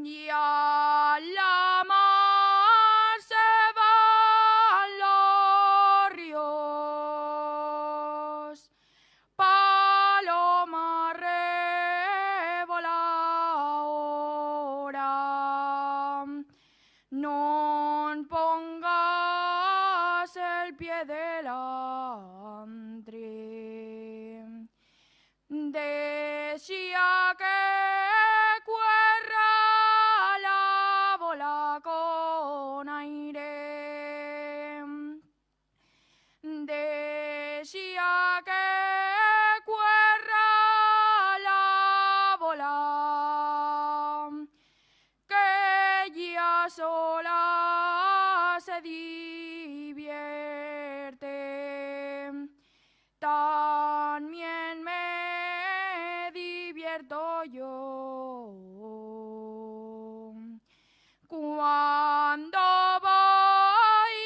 Y a la mar se van los ríos, paloma revola ahora, non pongas el pie delante. Decía que cuerra la bola con aire. Decía que cuerra la bola, que ella sola se divierte. También me divierto yo cuando voy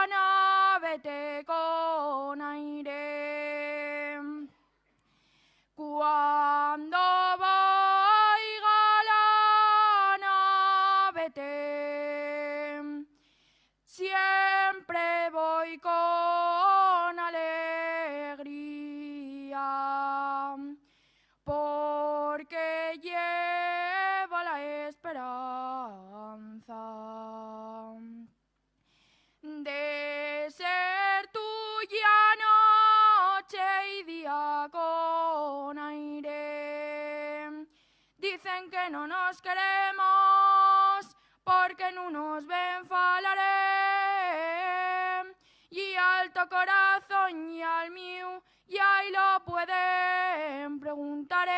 galana, vete con aire. Cuando voy galana, vete, siempre voy con alegría, porque llevo la esperanza de ser tuya noche y día con aire. Dicen que no nos queremos porque no nos ven falaré. Y alto corazón y al mío, y ahí lo pueden preguntar.